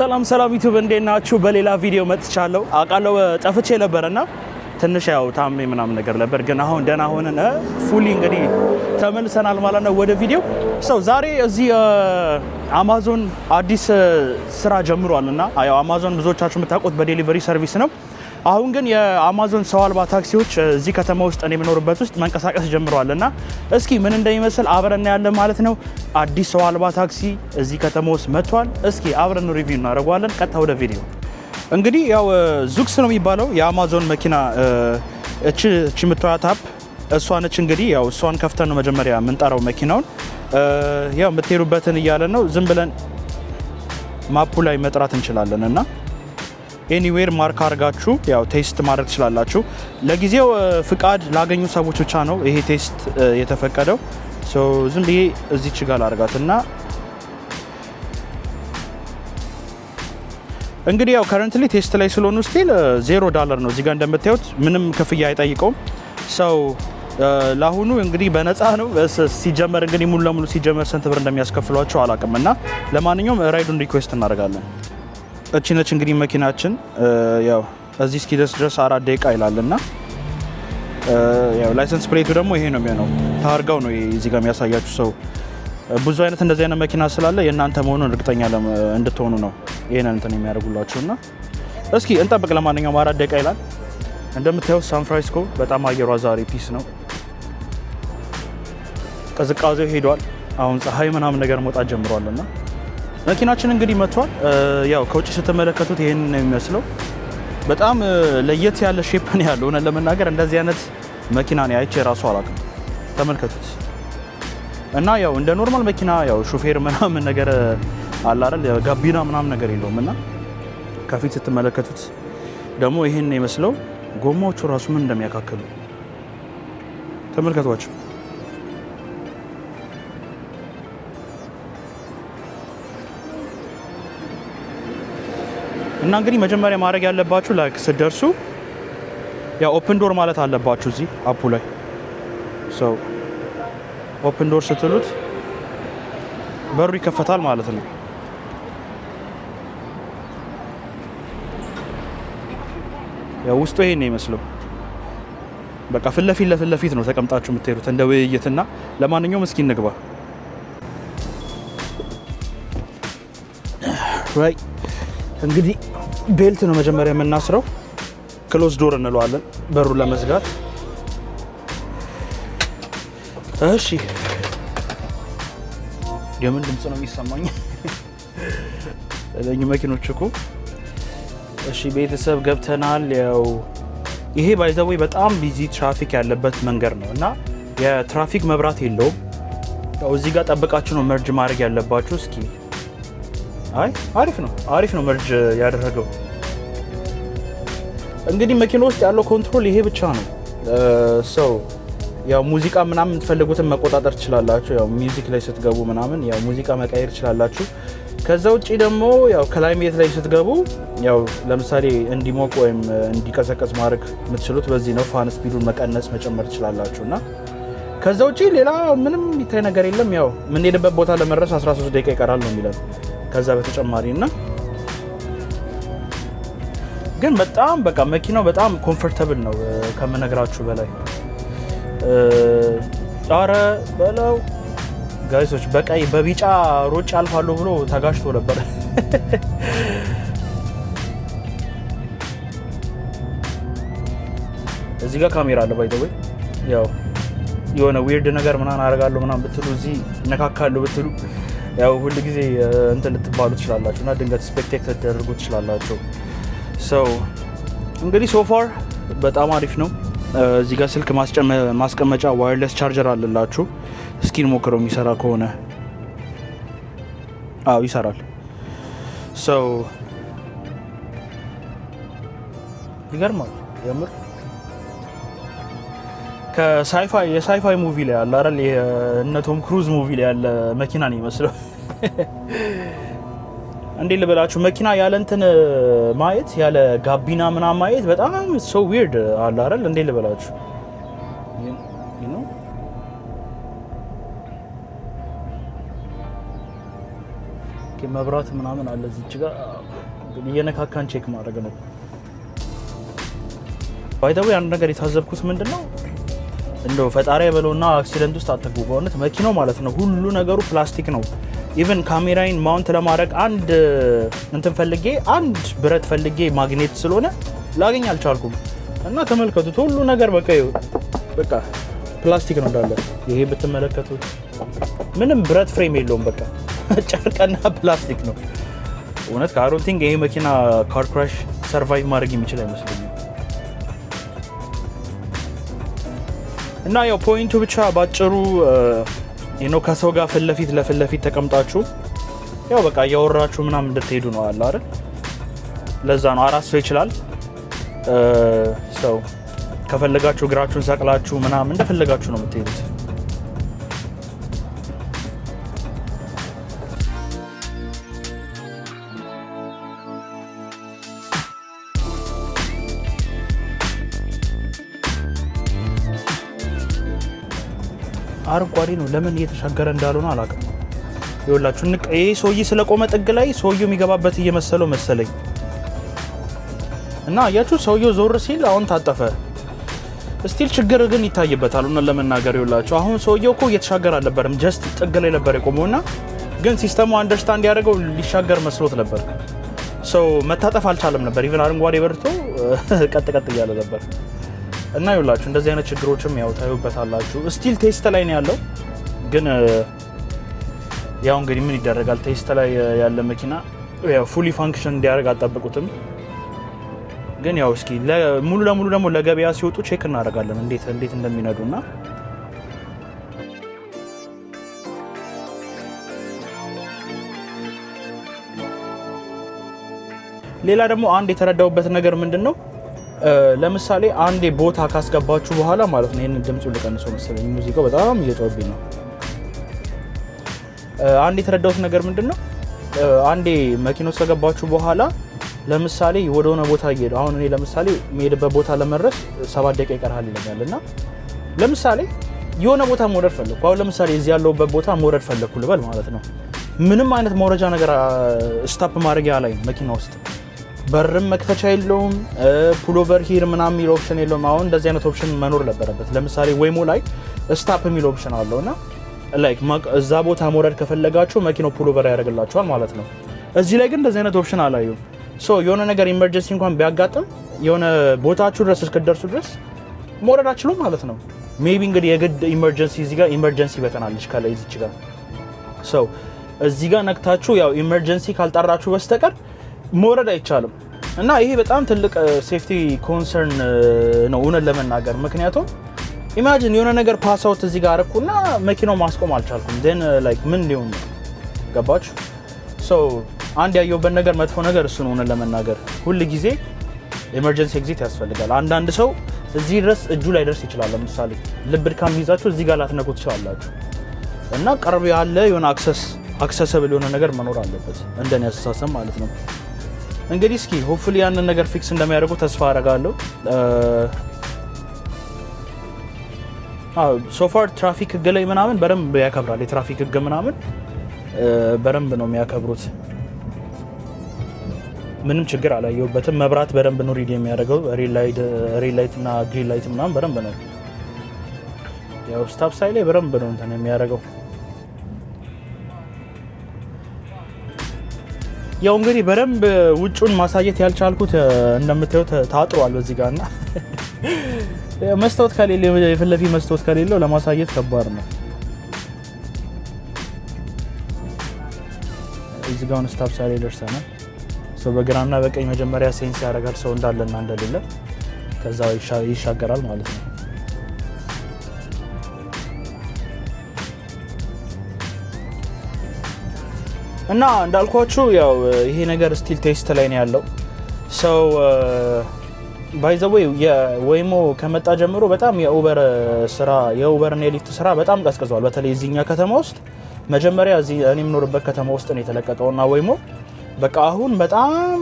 ሰላም ዩቲዩብ እንዴት ናችሁ? በሌላ ቪዲዮ መጥቻለሁ። አውቃለሁ ጠፍቼ ነበርና ትንሽ ያው ታሜ ምናምን ነገር ነበር፣ ግን አሁን ደህና ሆነን ፉሊ እንግዲህ ተመልሰናል ማለት ነው ወደ ቪዲዮ። ዛሬ እዚህ አማዞን አዲስ ስራ ጀምሯልና ያው አማዞን ብዙዎቻችሁ የምታውቁት በዴሊቨሪ ሰርቪስ ነው። አሁን ግን የአማዞን ሰው አልባ ታክሲዎች እዚህ ከተማ ውስጥ እኔ የምኖርበት ውስጥ መንቀሳቀስ ጀምረዋልና እስኪ ምን እንደሚመስል አብረን እናያለን ማለት ነው። አዲስ ሰው አልባ ታክሲ እዚህ ከተማ ውስጥ መጥቷል። እስኪ አብረን ሪቪው እናደርገዋለን። ቀጥታ ወደ ቪዲዮ። እንግዲህ ያው ዙክስ ነው የሚባለው የአማዞን መኪና እቺ የምትዋት አፕ እሷ ነች። እንግዲህ ያው እሷን ከፍተን ነው መጀመሪያ የምንጠራው መኪናውን። ያው የምትሄዱበትን እያለ ነው። ዝም ብለን ማፑ ላይ መጥራት እንችላለን እና ኤኒዌር ማርክ አድርጋችሁ ያው ቴስት ማድረግ ትችላላችሁ። ለጊዜው ፍቃድ ላገኙ ሰዎች ብቻ ነው ይሄ ቴስት የተፈቀደው። ዝም ብዬ እዚች ጋር ላርጋትና እንግዲህ ያው ከረንትሊ ቴስት ላይ ስለሆኑ ስቲል $0 ነው። እዚህ ጋር እንደምታዩት ምንም ክፍያ አይጠይቀውም። ለአሁኑ እንግዲህ በነፃ ነው ሲጀመር። እንግዲህ ሙሉ ለሙሉ ሲጀመር ስንት ብር እንደሚያስከፍሏቸው አላውቅም እና ለማንኛውም ራይዱን ሪኩዌስት እናደርጋለን። እቺ ነች እንግዲህ መኪናችን። ያው እዚህ እስኪደርስ ድረስ 4 ደቂቃ ይላልና ያው ላይሰንስ ፕሌቱ ደግሞ ይሄ ነው የሚሆነው። ታርጋው ነው እዚህ ጋር የሚያሳያችሁ ሰው። ብዙ አይነት እንደዚህ አይነት መኪና ስላለ የእናንተ መሆኑን እርግጠኛ እንድትሆኑ ነው ይሄንን እንትን የሚያደርጉላችሁና እስኪ እንጠብቅ። ለማንኛውም 4 ደቂቃ ይላል። እንደምታዩት ሳን ፍራንሲስኮ በጣም አየሯ ዛሬ ፒስ ነው። ቅዝቃዜው ሄዷል። አሁን ፀሐይ ምናምን ነገር መውጣት ጀምሯልና መኪናችን እንግዲህ መጥቷል። ያው ከውጭ ስትመለከቱት ይሄን ነው የሚመስለው። በጣም ለየት ያለ ሼፕ ነው ያለው። እውነት ለመናገር እንደዚህ አይነት መኪና ነው አይቼ ራሱ አላውቅም። ተመልከቱት እና ያው እንደ ኖርማል መኪና ያው ሹፌር ምናምን ነገር አለ አይደል፣ ጋቢና ምናምን ነገር የለውም እና ከፊት ስትመለከቱት ደግሞ ይሄን ነው የሚመስለው። ጎማዎቹ ራሱ ምን እንደሚያካክሉ ተመልከቷቸው። እና እንግዲህ መጀመሪያ ማድረግ ያለባችሁ ላይክ ስትደርሱ ያው ኦፕን ዶር ማለት አለባችሁ እዚህ አፑ ላይ። ኦፕን ዶር ስትሉት በሩ ይከፈታል ማለት ነው። ያው ውስጡ ይሄን ነው የሚመስለው። በቃ ፊት ለፊት ነው ተቀምጣችሁ የምትሄዱት እንደ ውይይትና። ለማንኛውም እስኪ እንግባ። እንግዲህ ቤልት ነው መጀመሪያ የምናስረው። ክሎዝ ዶር እንለዋለን በሩን ለመዝጋት። እሺ የምን ድምጽ ነው የሚሰማኝ? ለኝ መኪኖች እኮ። እሺ ቤተሰብ ገብተናል። ያው ይሄ ባይ ዘ ወይ በጣም ቢዚ ትራፊክ ያለበት መንገድ ነው እና የትራፊክ መብራት የለውም። ያው እዚህ ጋር ጠብቃችሁ ነው መርጅ ማድረግ ያለባችሁ። እስኪ አሪፍ ነው መርጅ ያደረገው። እንግዲህ መኪና ውስጥ ያለው ኮንትሮል ይሄ ብቻ ነው። ያው ሙዚቃ ምናምን የምትፈልጉትን መቆጣጠር ትችላላችሁ። ያው ሚውዚክ ላይ ስትገቡ ምናምን ያው ሙዚቃ መቀየር ትችላላችሁ። ከዛ ውጪ ደግሞ ያው ክላይሜት ላይ ስትገቡ ያው ለምሳሌ እንዲሞቅ ወይም እንዲቀዘቀዝ ማድረግ የምትችሉት በዚህ ነው። ፋን ስፒዱን መቀነስ መጨመር ትችላላችሁ እና ከዛ ውጪ ሌላ ምንም የሚታይ ነገር የለም። ያው የምንሄድበት ቦታ ለመድረስ 13 ደቂቃ ይቀራል ነው የሚለው። ከዛ በተጨማሪ እና ግን በጣም በቃ መኪናው በጣም ኮምፎርታብል ነው ከመነግራችሁ በላይ። ጣረ በለው ጋይሶች በቀይ በቢጫ ሮጭ አልፋለሁ ብሎ ተጋጭቶ ነበር። እዚህ ጋር ካሜራ አለ ባይ ዘ ወይ። ያው የሆነ ዊርድ ነገር ምናምን አደርጋለሁ ምናምን ብትሉ እዚህ ነካካለሁ ብትሉ ያው ሁሉ ጊዜ እንትን ልትባሉ ትችላላችሁ እና ድንገት ስፔክቴክት ልትደርጉ ትችላላችሁ። እንግዲህ ሶፋር በጣም አሪፍ ነው። እዚህ ጋር ስልክ ማስቀመጫ ዋየርለስ ቻርጀር አለላችሁ። እስኪ ሞክረው የሚሰራ ከሆነ። አዎ ይሰራል። ይገርማል የምር። የሳይፋይ ሙቪ ላይ ያለ አይደል የእነ ቶም ክሩዝ ሙቪ ላይ ያለ መኪና ነው የሚመስለው። እንዴ ልበላችሁ መኪና ያለ እንትን ማየት ያለ ጋቢና ምናምን ማየት በጣም ሶ ዊርድ አለ አይደል? እንዴ ልበላችሁ ኦኬ መብራት ምናምን አለ እዚች ጋር እየነካካን ቼክ ማድረግ ነው። ባይ ዘ ዌይ አንድ ነገር የታዘብኩት ምንድነው እንደው ፈጣሪ ያበለውና አክሲደንት ውስጥ አትግቡ። በእውነት መኪናው ማለት ነው ሁሉ ነገሩ ፕላስቲክ ነው። ኢቭን ካሜራዬን ማውንት ለማድረግ አንድ እንትን ፈልጌ አንድ ብረት ፈልጌ ማግኔት ስለሆነ ላገኝ አልቻልኩም። እና ተመልከቱት ሁሉ ነገር በቃ ፕላስቲክ ነው እንዳለ። ይሄ ብትመለከቱት ምንም ብረት ፍሬም የለውም። በቃ ጨርቅና ፕላስቲክ ነው። እውነት አይ ዶንት ቲንክ ይሄ መኪና ካር ክራሽ ሰርቫይቭ ማድረግ የሚችል አይመስለኝም። እና ያው ፖይንቱ ብቻ ባጭሩ ከሰው ጋር ፊት ለፊት ተቀምጣችሁ ያው በቃ እያወራችሁ ምናምን እንድትሄዱ ነው አለ አይደል? ለዛ ነው አራት ሰው ይችላል። ሰው ከፈለጋችሁ እግራችሁን ሰቅላችሁ ምናምን እንደፈለጋችሁ ነው የምትሄዱት። አረንጓዴ ነው። ለምን እየተሻገረ እንዳልሆነ አላውቅም። ይኸውላችሁ ይሄ ሰውዬ ስለቆመ ጥግ ላይ ሰውዬው የሚገባበት እየመሰለው መሰለኝ እና አያችሁ ሰውዬው ዞር ሲል አሁን ታጠፈ። ስቲል ችግር ግን ይታይበታል። እውነት ለመናገር ይኸውላችሁ አሁን ሰውዬው እኮ እየተሻገረ አልነበረም፣ ጀስት ጥግ ላይ ነበር የቆመውና ግን ሲስተሙ አንደርስታንድ ያደረገው ሊሻገር መስሎት ነበር። ሰው መታጠፍ አልቻለም ነበር። ኢቭን አረንጓዴ በርቶ ቀጥ እያለ ነበር። እና ይኸውላችሁ እንደዚህ አይነት ችግሮችም ያው ታዩበታላችሁ። ስቲል ቴስት ላይ ነው ያለው። ግን ያው እንግዲህ ምን ይደረጋል፣ ቴስት ላይ ያለ መኪና ያው ፉሊ ፋንክሽን እንዲያደርግ አልጠብቁትም። ግን ያው እስኪ ሙሉ ለሙሉ ደግሞ ለገበያ ሲወጡ ቼክ እናደርጋለን እንዴት እንደሚነዱና ሌላ ደግሞ አንድ የተረዳውበት ነገር ምንድነው ለምሳሌ አንዴ ቦታ ካስገባችሁ በኋላ ማለት ነው ይሄንን ድምጹ ልቀንሰው መሰለኝ ሙዚቃው በጣም እየጮህብኝ ነው። አንዴ የተረዳሁት ነገር ምንድነው አንዴ መኪናው ከገባችሁ በኋላ ለምሳሌ ወደሆነ ቦታ እየሄዱ አሁን እኔ ለምሳሌ የምሄድበት ቦታ ለመድረስ 7 ደቂቃ ይቀራል ይለኛልና ለምሳሌ የሆነ ቦታ መውረድ ፈለኩ። አሁን ለምሳሌ እዚህ ያለውበት ቦታ መውረድ ፈለኩ ልበል ማለት ነው። ምንም አይነት መውረጃ ነገር ስታፕ ማድረጊያ ላይ መኪና ውስጥ በርም መክፈቻ የለውም፣ ፑል ኦቨር ሂር ምናምን የሚል ኦፕሽን የለውም። አሁን እንደዚህ አይነት ኦፕሽን መኖር ነበረበት። ለምሳሌ ወይሞ ላይ ስታፕ የሚል ኦፕሽን አለውና ላይክ እዛ ቦታ መውረድ ከፈለጋችሁ መኪናው ፑል ኦቨር ያደርግላችኋል ማለት ነው። እዚህ ላይ ግን እንደዚህ አይነት ኦፕሽን አላየሁም። ሶ የሆነ ነገር ኢመርጀንሲ እንኳን ቢያጋጥም የሆነ ቦታችሁ ድረስ እስከደርሱ ድረስ መውረድ አትችሉም ማለት ነው። ሜቢ እንግዲህ የግድ ኢመርጀንሲ እዚህ ጋር ኢመርጀንሲ በተናለች ከላይ እዚች ጋር ሶ እዚህ ጋር ነክታችሁ ያው ኢመርጀንሲ ካልጠራችሁ በስተቀር መውረድ አይቻልም። እና ይሄ በጣም ትልቅ ሴፍቲ ኮንሰርን ነው እውነት ለመናገር። ምክንያቱም ኢማጂን የሆነ ነገር ፓስ አውት እዚህ ጋር አረኩና መኪናው ማስቆም አልቻልኩም። ዜን ላይክ ምን ሊሆን ነው? ገባችሁ? ሶ አንድ ያየሁበት ነገር መጥፎ ነገር እሱ ነው እውነት ለመናገር። ሁሉ ጊዜ ኤመርጀንሲ ኤግዚት ያስፈልጋል። አንዳንድ ሰው እዚህ ድረስ እጁ ላይ ደርስ ይችላል። ለምሳሌ ልብ ድካም ይዛችሁ እዚህ ጋር ላትነኩ ትችላላችሁ። እና ቅርብ ያለ የሆነ አክሰሰብል የሆነ ነገር መኖር አለበት እንደኔ አስተሳሰብ ማለት ነው። እንግዲህ እስኪ ሆፕፉሊ ያንን ነገር ፊክስ እንደሚያደርጉ ተስፋ አደርጋለሁ። ሶፋር ትራፊክ ህግ ላይ ምናምን በደንብ ያከብራል። የትራፊክ ህግ ምናምን በደንብ ነው የሚያከብሩት። ምንም ችግር አላየሁበትም። መብራት በደንብ ነው ሪድ የሚያደርገው። ሬድ ላይት እና ግሪን ላይት ምናምን በደንብ ነው። ያው ስታፕ ሳይ ላይ በደንብ ነው እንትን የሚያደርገው። ያው እንግዲህ በደንብ ውጩን ማሳየት ያልቻልኩት እንደምታዩት ታጥሯል በዚህ ጋርና መስታወት ከሌለ የፍለፊ መስታወት ከሌለው ለማሳየት ከባድ ነው። እዚህ ጋር ስታፕ ሳይ ላይ ደርሰናል። ሰው በግራና በቀኝ መጀመሪያ ሴንስ ያደርጋል ሰው እንዳለና እንደሌለ፣ ከዛ ይሻገራል ማለት ነው። እና እንዳልኳችሁ ያው ይሄ ነገር ስቲል ቴስት ላይ ነው ያለው። ሰው ባይ ዘ ዌይ የወይሞ ከመጣ ጀምሮ በጣም የኡበር እና የሊፍት ስራ በጣም ቀዝቅዟል። በተለይ እዚህኛ ከተማ ውስጥ መጀመሪያ እኔ የምኖርበት ከተማ ውስጥ ነው የተለቀቀውና ወይሞ በቃ አሁን በጣም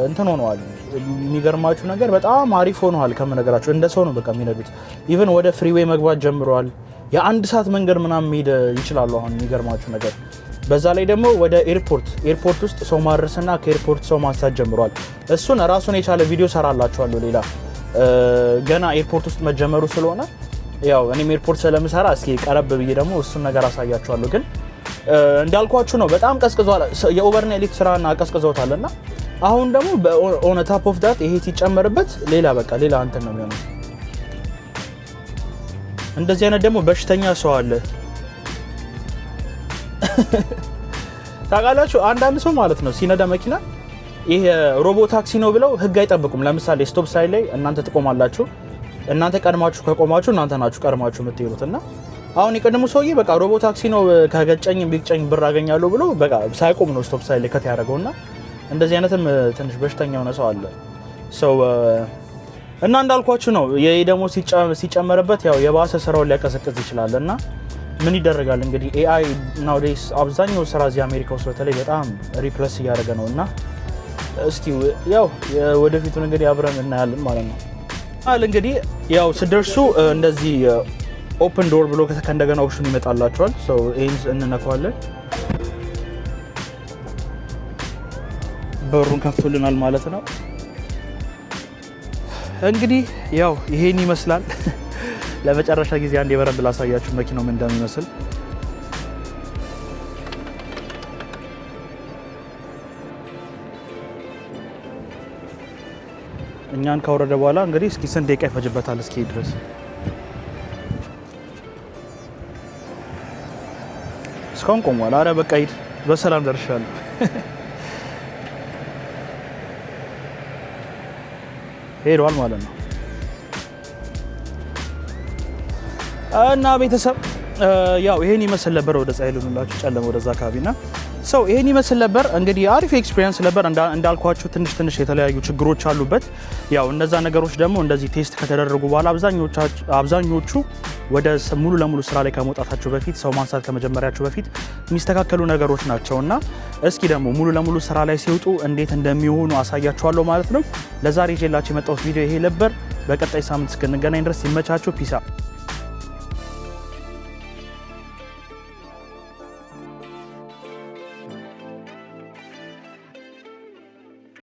እንትን ሆነዋል። የሚገርማችሁ ነገር በጣም አሪፍ ሆነዋል። ከመነገራችሁ እንደ ሰው ነው በቃ የሚነዱት። ኢቭን ወደ ፍሪዌይ መግባት ጀምረዋል። የ1 ሰዓት መንገድ ምናምን መሄድ ይችላሉ አሁን። የሚገርማችሁ ነገር በዛ ላይ ደግሞ ወደ ኤርፖርት ውስጥ ሰው ማድረስና ከኤርፖርት ሰው ማንሳት ጀምሯል። እሱን ራሱን የቻለ ቪዲዮ ሰራላችኋለሁ ሌላ ገና ኤርፖርት ውስጥ መጀመሩ ስለሆነ ያው እኔም ኤርፖርት ስለምሰራ እስኪ ቀረብ ብዬ ደግሞ እሱን ነገር አሳያችኋለሁ። ግን እንዳልኳችሁ ነው በጣም ቀዝቅዟል። የኡበርና ኤሊት ስራና ቀዝቅዞታልና አሁን ደግሞ ኦን ታፕ ኦፍ ዳት ይሄ ሲጨመርበት ሌላ በቃ ሌላ እንትን ነው የሚሆነው። እንደዚህ አይነት ደግሞ በሽተኛ ሰው አለ ታውቃላችሁ። አንዳንድ ሰው ማለት ነው ሲነዳ መኪና ይሄ ሮቦ ታክሲ ነው ብለው ህግ አይጠብቁም። ለምሳሌ ስቶፕ ሳይን ላይ እናንተ ትቆማላችሁ። እናንተ ቀድማችሁ ከቆማችሁ እናንተ ናችሁ ቀድማችሁ የምትሄዱትና አሁን የቀድሞ ሰውዬ በቃ ሮቦ ታክሲ ነው ከገጨኝ ቢግጨኝ ብር አገኛለሁ ብሎ በቃ ሳይቆም ነው ስቶፕ ሳይን ላይ ከት ያደረገውና እንደዚህ አይነትም ትንሽ በሽተኛ ሆነ ሰው አለ። ሰው እና እንዳልኳችሁ ነው ይሄ ደግሞ ሲጨመርበት ያው የባሰ ስራውን ሊያቀዘቅዝ ይችላል። እና ምን ይደረጋል እንግዲህ ኤአይ ናውዴይስ አብዛኛው ስራ እዚህ አሜሪካ ውስጥ በተለይ በጣም ሪፕለስ እያደረገ ነው። እና እስኪ ያው ወደፊቱን እንግዲህ አብረን እናያለን ማለት ነው። እንግዲህ ያው ስደርሱ እንደዚህ ኦፕን ዶር ብሎ ከእንደገና ኦፕሽን ይመጣላችኋል። ሶ ይሄን እንነካዋለን። በሩን ከፍቶልናል ማለት ነው። እንግዲህ ያው ይሄን ይመስላል። ለመጨረሻ ጊዜ አንድ የበረንድ ላሳያችሁ መኪናው ምን እንደሚመስል። እኛን ካወረደ በኋላ እንግዲህ እስኪ ስንት ደቂቃ ይፈጅበታል እስኪ ድረስ እስካሁን ቆሟል። አረ በቃ ሂድ፣ በሰላም ደርሻለሁ። ሄዷል ማለት ነው። እና ቤተሰብ ያው ይሄን ይመስል ነበር። ወደ ፀሐይ ልንላችሁ ጨለመ ወደዛ አካባቢና ሰው ይሄን ይመስል ነበር። እንግዲህ አሪፍ ኤክስፒሪየንስ ነበር። እንዳልኳችሁ ትንሽ የተለያዩ ችግሮች አሉበት። ያው እነዛ ነገሮች ደግሞ እንደዚህ ቴስት ከተደረጉ በኋላ አብዛኞቹ ወደ ሙሉ ለሙሉ ስራ ላይ ከመውጣታቸው በፊት ሰው ማንሳት ከመጀመሪያቸው በፊት የሚስተካከሉ ነገሮች ናቸውና እስኪ ደግሞ ሙሉ ለሙሉ ስራ ላይ ሲወጡ እንዴት እንደሚሆኑ አሳያችኋለሁ ማለት ነው። ለዛሬ ይዤላችሁ የመጣሁት ቪዲዮ ይሄ ነበር። በቀጣይ ሳምንት እስክንገናኝ ድረስ ይመቻችሁ። ፒስ